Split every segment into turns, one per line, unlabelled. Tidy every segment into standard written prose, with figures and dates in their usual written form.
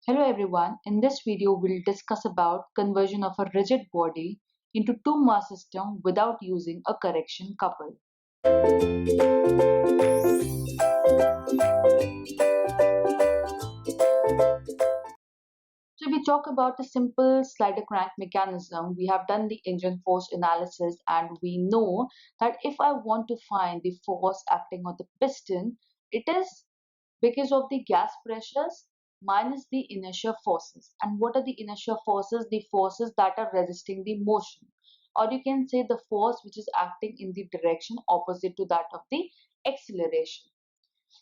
Hello everyone, in this video we'll discuss about conversion of a rigid body into two-mass system without using a correction couple. So we talk about a simple slider crank mechanism. We have done the engine force analysis and we know that if I want to find the force acting on the piston, it is because of the gas pressures minus the inertia forces. And what are the inertia forces? The forces that are resisting the motion. Or you can say the force which is acting in the direction opposite to that of the acceleration,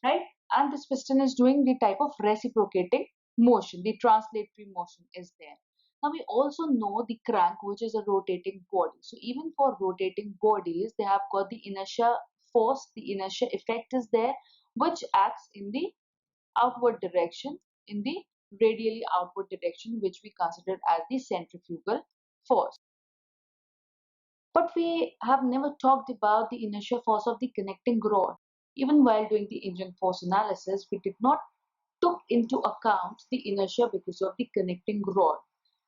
right? And this piston is doing the type of reciprocating motion, the translatory motion is there. Now we also know the crank, which is a rotating body. So even for rotating bodies, they have got the inertia force, the inertia effect is there, which acts in the outward direction, in the radially outward direction, which we consider as the centrifugal force. But we have never talked about the inertia force of the connecting rod. Even while doing the engine force analysis, we did not took into account the inertia because of the connecting rod.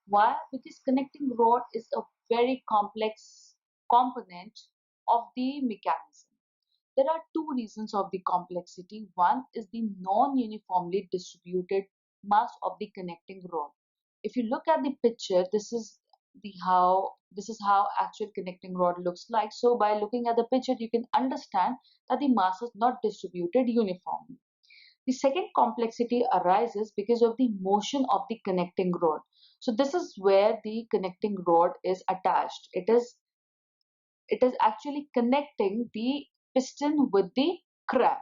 Why? Because connecting rod is a very complex component of the mechanism. There are two reasons of the complexity. One is the non-uniformly distributed mass of the connecting rod. If you look at the picture, this is how actual connecting rod looks like. So by looking at the picture, you can understand that the mass is not distributed uniformly. The second complexity arises because of the motion of the connecting rod. So this is where the connecting rod is attached. It is actually connecting the piston with the crank.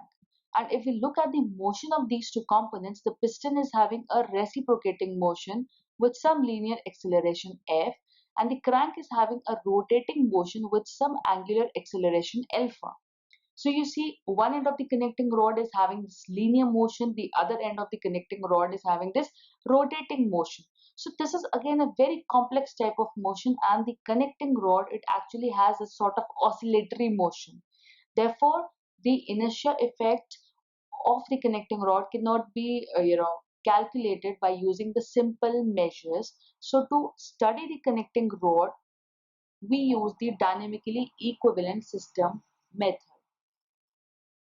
And if we look at the motion of these two components, the piston is having a reciprocating motion with some linear acceleration F, and the crank is having a rotating motion with some angular acceleration alpha. So you see, one end of the connecting rod is having this linear motion, the other end of the connecting rod is having this rotating motion. So this is again a very complex type of motion, and the connecting rod, it actually has a sort of oscillatory motion. Therefore, the inertia effect of the connecting rod cannot be calculated by using the simple measures. So to study the connecting rod, we use the dynamically equivalent system method.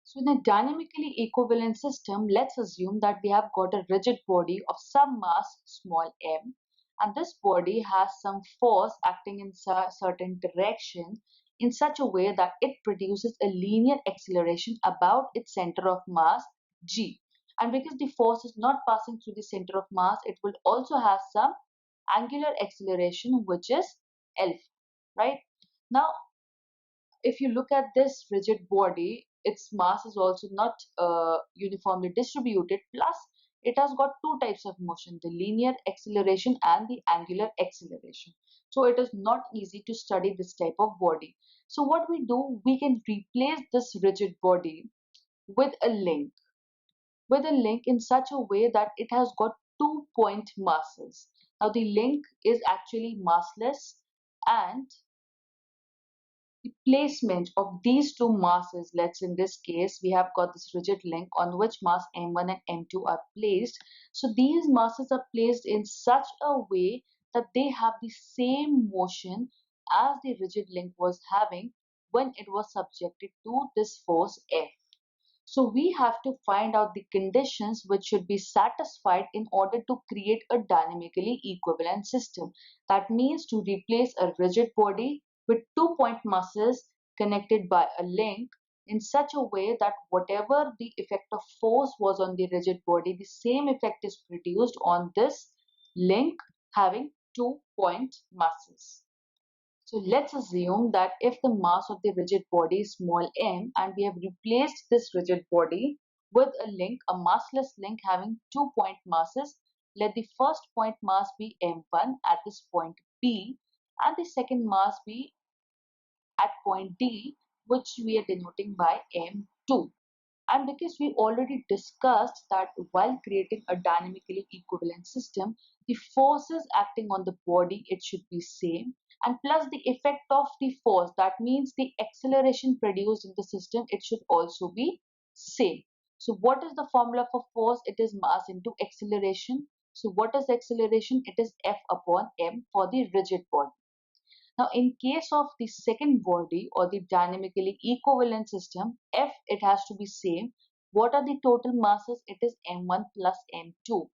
So in a dynamically equivalent system, let's assume that we have got a rigid body of some mass small m, and this body has some force acting in certain direction in such a way that it produces a linear acceleration about its center of mass g. And because the force is not passing through the center of mass, it will also have some angular acceleration, which is alpha, right? Now if you look at this rigid body, its mass is also not uniformly distributed. Plus, it has got two types of motion, the linear acceleration and the angular acceleration. So it is not easy to study this type of body. So what we do, we can replace this rigid body with a link, in such a way that it has got 2 point masses. Now the link is actually massless, and the placement of these two masses, let's in this case we have got this rigid link on which mass m1 and m2 are placed. So these masses are placed in such a way that they have the same motion as the rigid link was having when it was subjected to this force F. So we have to find out the conditions which should be satisfied in order to create a dynamically equivalent system. That means to replace a rigid body with 2 point masses connected by a link in such a way that whatever the effect of force was on the rigid body, the same effect is produced on this link having 2 point masses. So let's assume that if the mass of the rigid body is small m and we have replaced this rigid body with a link, a massless link having 2 point masses, let the first point mass be m1 at this point B and the second mass be at point D, which we are denoting by m2. And because we already discussed that while creating a dynamically equivalent system, the forces acting on the body, it should be same, and plus the effect of the force, that means the acceleration produced in the system, it should also be same. So what is the formula for force? It is mass into acceleration. So what is acceleration? It is F upon m for the rigid body. Now, in case of the second body or the dynamically equivalent system, F it has to be same. What are the total masses? It is m1 plus m2.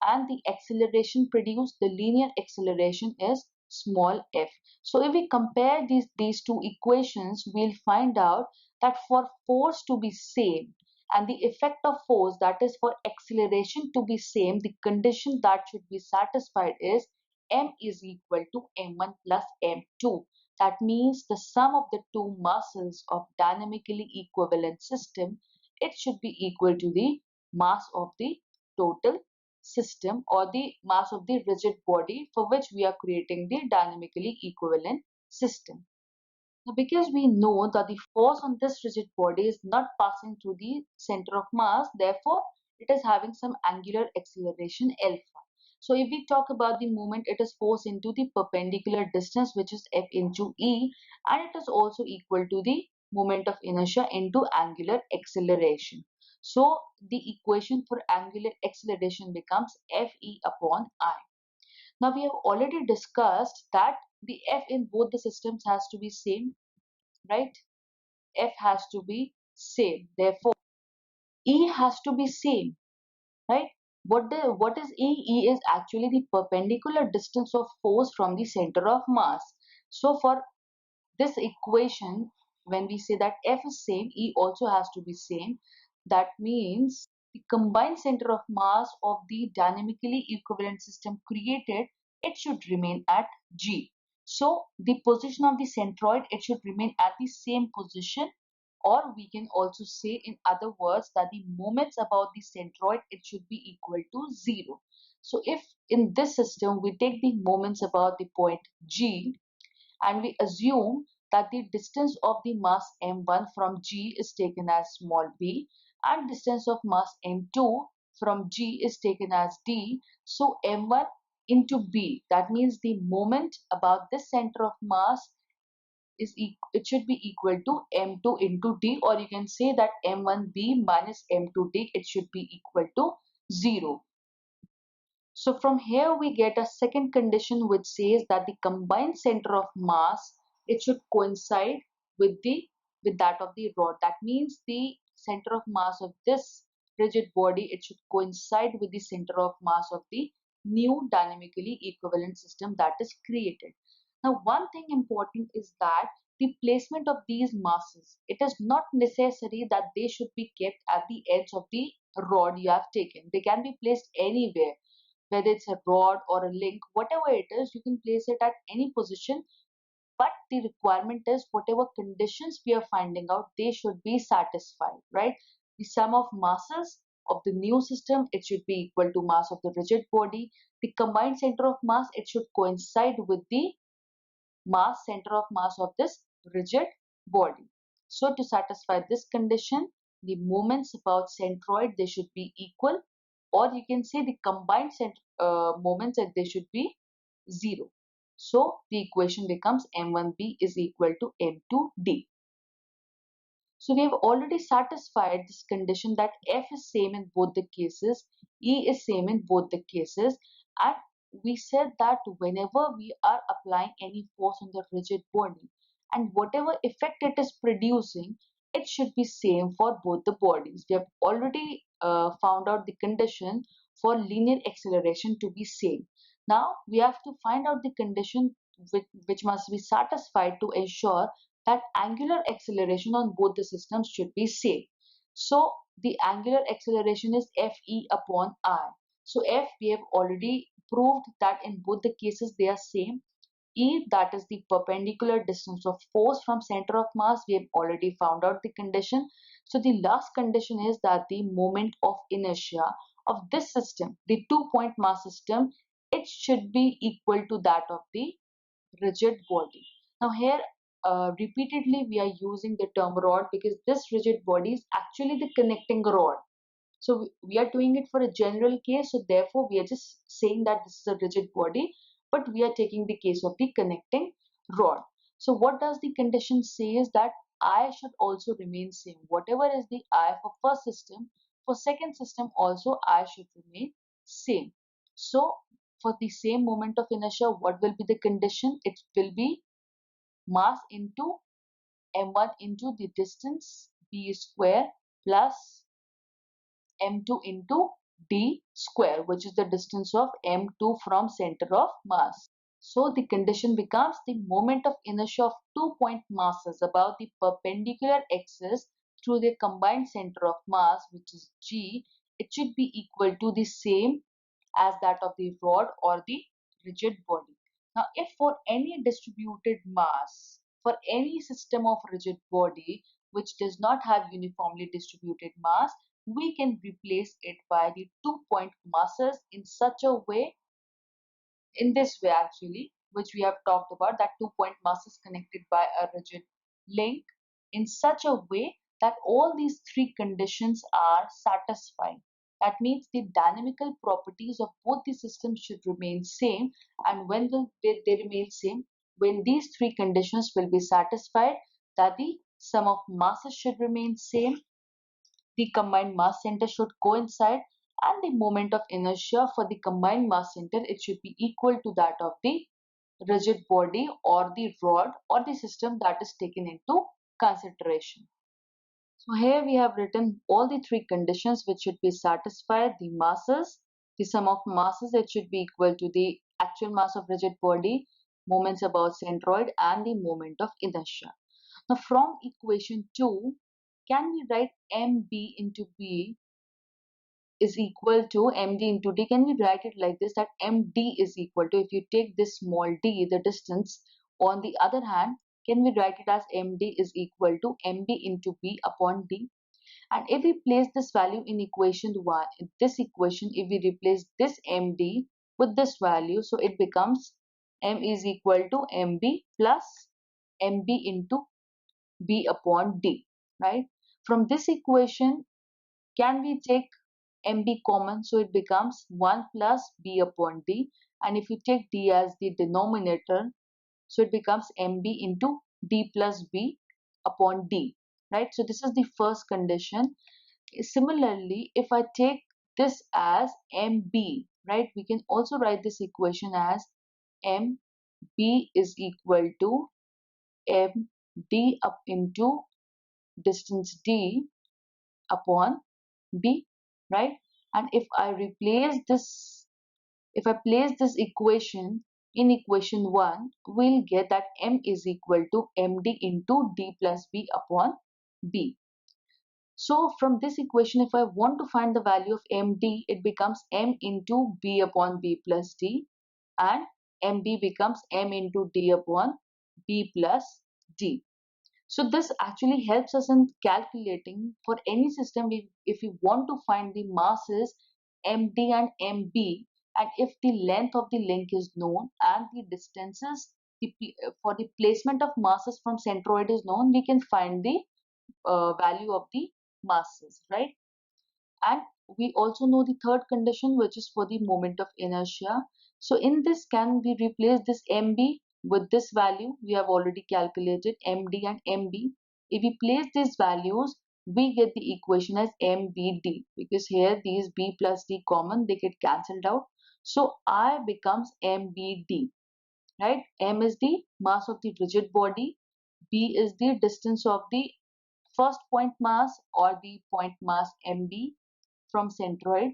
And the acceleration produced, the linear acceleration is small f. So if we compare these two equations, we'll find out that for force to be same and the effect of force, that is for acceleration to be same, the condition that should be satisfied is m is equal to m1 plus m2. That means the sum of the two masses of dynamically equivalent system, it should be equal to the mass of the total system or the mass of the rigid body for which we are creating the dynamically equivalent system. Now, because we know that the force on this rigid body is not passing through the center of mass, therefore it is having some angular acceleration alpha. So if we talk about the moment, it is force into the perpendicular distance, which is F into E, and it is also equal to the moment of inertia into angular acceleration. So the equation for angular acceleration becomes Fe upon I. Now we have already discussed that the F in both the systems has to be same, right? F has to be same. Therefore, E has to be same, right? What is E? E is actually the perpendicular distance of force from the center of mass. So for this equation, when we say that F is same, E also has to be same. That means the combined center of mass of the dynamically equivalent system created, it should remain at G. So the position of the centroid, it should remain at the same position, or we can also say in other words that the moments about the centroid, it should be equal to 0. So if in this system we take the moments about the point G, and we assume that the distance of the mass m1 from G is taken as small b and distance of mass m2 from G is taken as d. So m1 into b, that means the moment about this center of mass it should be equal to m2 into d, or you can say that m1b minus m2d, it should be equal to 0. So from here we get a second condition which says that the combined center of mass, it should coincide with the with that of the rod. That means the center of mass of this rigid body, it should coincide with the center of mass of the new dynamically equivalent system that is created. Now one thing important is that the placement of these masses, it is not necessary that they should be kept at the edge of the rod you have taken. They can be placed anywhere, whether it's a rod or a link, whatever it is, you can place it at any position. But the requirement is whatever conditions we are finding out, they should be satisfied, right? The sum of masses of the new system, it should be equal to mass of the rigid body. The combined center of mass, it should coincide with the center of mass of this rigid body. So to satisfy this condition, the moments about centroid, they should be equal, or you can say the combined moments that they should be 0. So the equation becomes m1b is equal to m2d. So we have already satisfied this condition that F is same in both the cases, E is same in both the cases, and we said that whenever we are applying any force on the rigid body and whatever effect it is producing, it should be same for both the bodies. We have already found out the condition for linear acceleration to be same. Now we have to find out the condition which must be satisfied to ensure that angular acceleration on both the systems should be same. So the angular acceleration is Fe upon I. So F, we have already proved that in both the cases they are same. E, that is the perpendicular distance of force from center of mass, we have already found out the condition. So the last condition is that the moment of inertia of this system, the 2-point mass system, it should be equal to that of the rigid body. Now here repeatedly we are using the term rod because this rigid body is actually the connecting rod. So we are doing it for a general case, so therefore we are just saying that this is a rigid body, but we are taking the case of the connecting rod. So what does the condition say is that I should also remain same. Whatever is the I for first system, for second system also I should remain same. So for the same moment of inertia, what will be the condition? It will be mass into m1 into the distance b square plus m2 into d square, which is the distance of m2 from center of mass. So the condition becomes the moment of inertia of 2 point masses about the perpendicular axis through the combined center of mass, which is g. It should be equal to the same as that of the rod or the rigid body. Now, if for any distributed mass, for any system of rigid body which does not have uniformly distributed mass, we can replace it by the 2 point masses in such a way, in this way actually, which we have talked about, that 2 point mass is connected by a rigid link in such a way that all these three conditions are satisfied. That means the dynamical properties of both the systems should remain same, and when will they remain same? When these three conditions will be satisfied, that the sum of masses should remain same, the combined mass center should coincide, and the moment of inertia for the combined mass center, it should be equal to that of the rigid body or the rod or the system that is taken into consideration. So here we have written all the three conditions which should be satisfied: the masses, the sum of masses, it should be equal to the actual mass of rigid body, moments about centroid, and the moment of inertia. Now from equation 2, can we write mb into b is equal to md into d? Can we write it like this, that md is equal to, if you take this small d, the distance, on the other hand, can we write it as md is equal to mb into b upon d? And if we place this value in equation 1, in this equation, if we replace this md with this value, so it becomes m is equal to mb plus mb into b upon d, right? From this equation, can we take mb common? So it becomes 1 plus b upon d. And if you take d as the denominator, so it becomes mb into d plus b upon d, right? So this is the first condition. Similarly, if I take this as mb, right, we can also write this equation as mb is equal to md up into distance d upon b, right? And if I replace this, if I place this equation in equation 1, we'll get that m is equal to md into d plus b upon b. So from this equation, if I want to find the value of md, it becomes m into b upon b plus d, and mb becomes m into d upon b plus d. So this actually helps us in calculating for any system. If we want to find the masses md and mb, and if the length of the link is known and the distances, for the placement of masses from centroid is known, we can find the value of the masses, right? And we also know the third condition, which is for the moment of inertia. So in this, can we replace this mb with this value? We have already calculated md and mb. If we place these values, we get the equation as mbd, because here these b plus d common, they get cancelled out. So I becomes mbd, right? M is the mass of the rigid body, b is the distance of the first point mass or the point mass mb from centroid,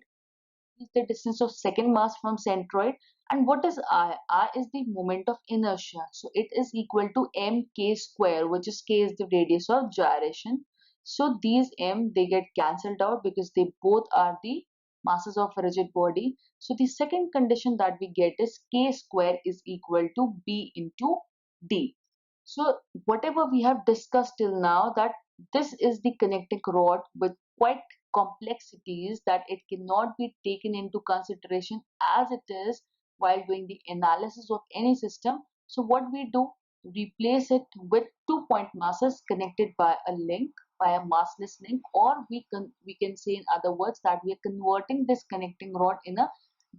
is the distance of second mass from centroid. And what is I? I is the moment of inertia. So it is equal to mk square, which is k is the radius of gyration. So these m, they get cancelled out because they both are the masses of a rigid body. So the second condition that we get is k square is equal to b into d. So whatever we have discussed till now, that this is the connecting rod with quite complexities, that it cannot be taken into consideration as it is while doing the analysis of any system. So what we do, replace it with 2 point masses connected by a link, by a massless link, or we can say in other words that we are converting this connecting rod in a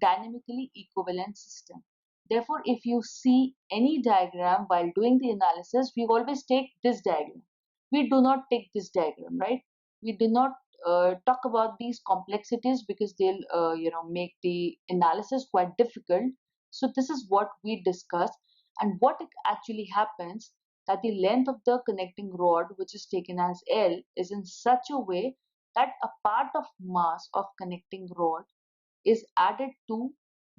dynamically equivalent system. Therefore, if you see any diagram while doing the analysis, we always take this diagram. We do not take this diagram, right? We do not talk about these complexities because they'll make the analysis quite difficult. So this is what we discuss, and what it actually happens, that the length of the connecting rod, which is taken as L, is in such a way that a part of mass of connecting rod is added to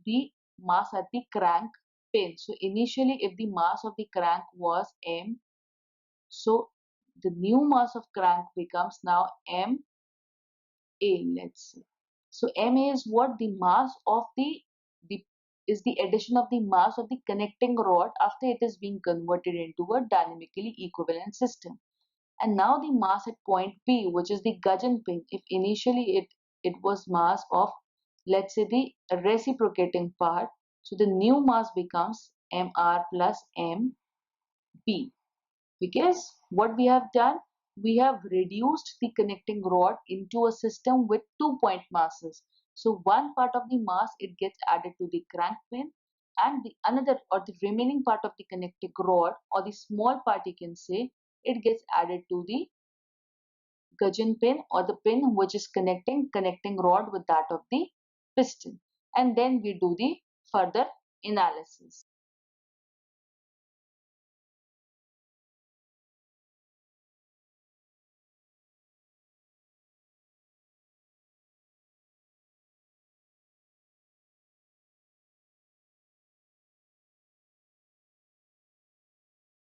the mass at the crank pin. So initially, if the mass of the crank was M, so the new mass of crank becomes now M A, let's say. So Ma is what? The mass of the is the addition of the mass of the connecting rod after it is being converted into a dynamically equivalent system. And now the mass at point P, which is the gudgeon pin, if initially it was mass of, let's say, the reciprocating part, so the new mass becomes Mr plus MP. Because what we have done, we have reduced the connecting rod into a system with 2 point masses. So one part of the mass, it gets added to the crank pin, and the another or the remaining part of the connecting rod, or the small part you can say, it gets added to the gudgeon pin, or the pin which is connecting rod with that of the piston. And then we do the further analysis.